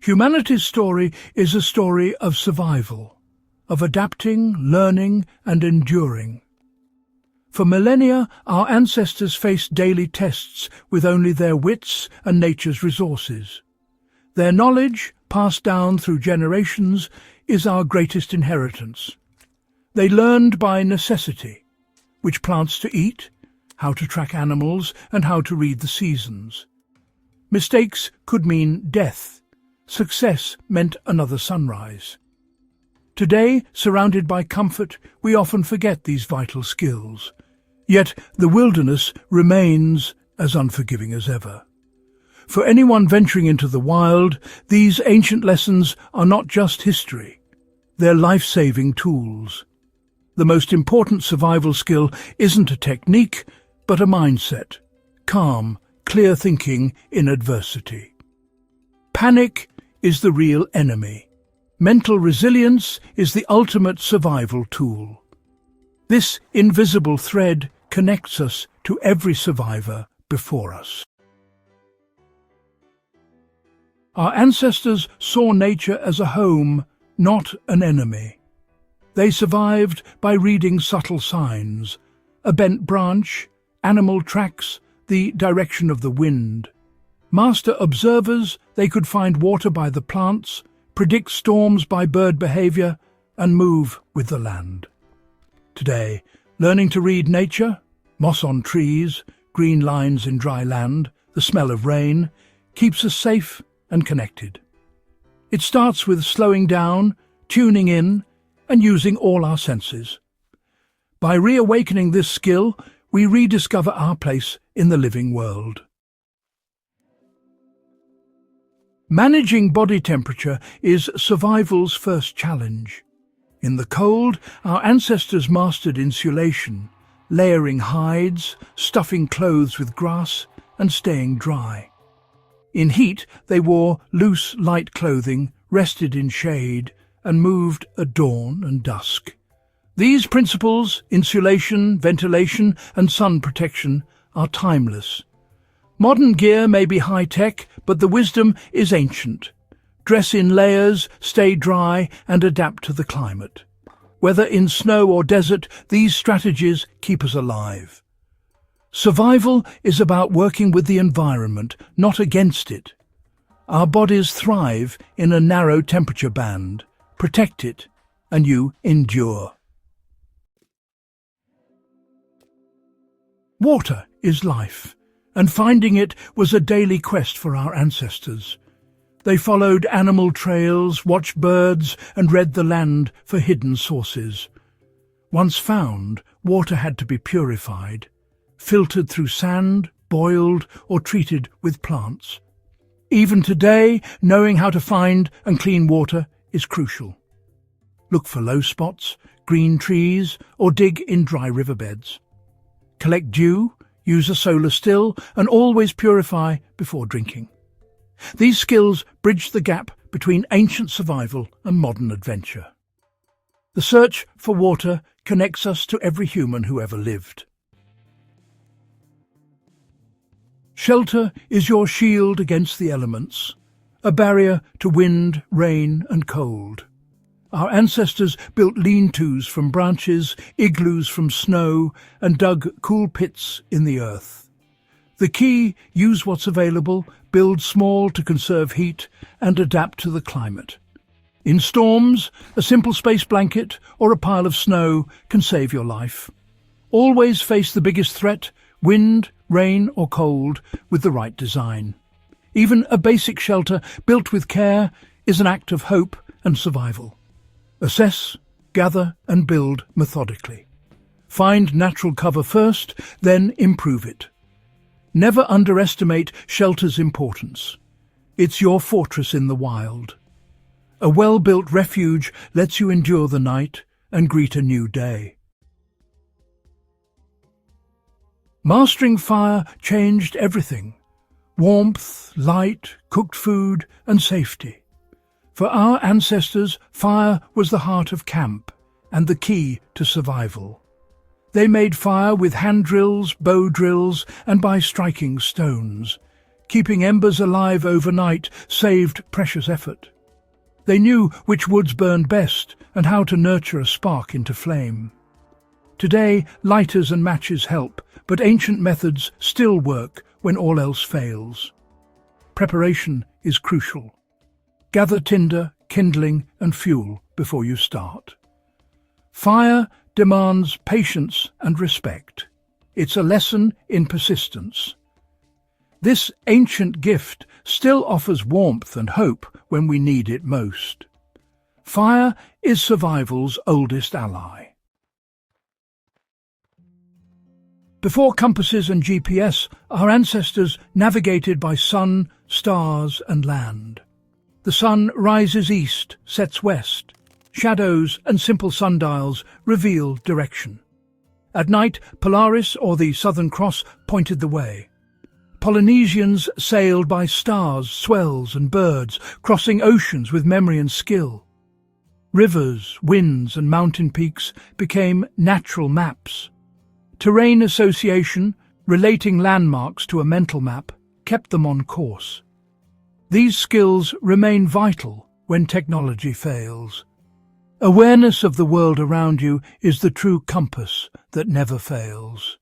Humanity's story is a story of survival, of adapting, learning, and enduring. For millennia, our ancestors faced daily tests with only their wits and nature's resources. Their knowledge, passed down through generations, is our greatest inheritance. They learned by necessity, which plants to eat, how to track animals, and how to read the seasons. Mistakes could mean death. Success meant another sunrise. Today, surrounded by comfort, we often forget these vital skills. Yet the wilderness remains as unforgiving as ever. For anyone venturing into the wild, these ancient lessons are not just history. They're life-saving tools. The most important survival skill isn't a technique, but a mindset. Calm, clear thinking in adversity. Panic is the real enemy. Mental resilience is the ultimate survival tool. This invisible thread connects us to every survivor before us. Our ancestors saw nature as a home, not an enemy. They survived by reading subtle signs, a bent branch, animal tracks, the direction of the wind. Master observers, they could find water by the plants, predict storms by bird behavior, and move with the land. Today, learning to read nature, moss on trees, green lines in dry land, the smell of rain, keeps us safe and connected. It starts with slowing down, tuning in, and using all our senses. By reawakening this skill, we rediscover our place in the living world. Managing body temperature is survival's first challenge. In the cold, our ancestors mastered insulation, layering hides, stuffing clothes with grass, and staying dry. In heat, they wore loose, light clothing, rested in shade, and moved at dawn and dusk. These principles, insulation, ventilation, and sun protection, are timeless. Modern gear may be high-tech, but the wisdom is ancient. Dress in layers, stay dry, and adapt to the climate. Whether in snow or desert, these strategies keep us alive. Survival is about working with the environment, not against it. Our bodies thrive in a narrow temperature band. Protect it, and you endure. Water is life, and finding it was a daily quest for our ancestors. They followed animal trails, watched birds, and read the land for hidden sources. Once found, water had to be purified, filtered through sand, boiled, or treated with plants. Even today, knowing how to find and clean water is crucial. Look for low spots, green trees, or dig in dry riverbeds. Collect dew, use a solar still, and always purify before drinking. These skills bridge the gap between ancient survival and modern adventure. The search for water connects us to every human who ever lived. Shelter is your shield against the elements, a barrier to wind, rain, and cold. Our ancestors built lean-tos from branches, igloos from snow, and dug cool pits in the earth. The key: use what's available, build small to conserve heat, and adapt to the climate. In storms, a simple space blanket or a pile of snow can save your life. Always face the biggest threat, wind, rain, or cold, with the right design. Even a basic shelter built with care is an act of hope and survival. Assess, gather, and build methodically. Find natural cover first, then improve it. Never underestimate shelter's importance. It's your fortress in the wild. A well-built refuge lets you endure the night and greet a new day. Mastering fire changed everything. Warmth, light, cooked food, and safety. For our ancestors, fire was the heart of camp and the key to survival. They made fire with hand drills, bow drills, and by striking stones. Keeping embers alive overnight saved precious effort. They knew which woods burned best and how to nurture a spark into flame. Today, lighters and matches help, but ancient methods still work when all else fails. Preparation is crucial. Gather tinder, kindling, and fuel before you start. Fire demands patience and respect. It's a lesson in persistence. This ancient gift still offers warmth and hope when we need it most. Fire is survival's oldest ally. Before compasses and GPS, our ancestors navigated by sun, stars, and land. The sun rises east, sets west. Shadows and simple sundials reveal direction. At night, Polaris or the Southern Cross pointed the way. Polynesians sailed by stars, swells, and birds, crossing oceans with memory and skill. Rivers, winds, and mountain peaks became natural maps. Terrain association, relating landmarks to a mental map, kept them on course. These skills remain vital when technology fails. Awareness of the world around you is the true compass that never fails.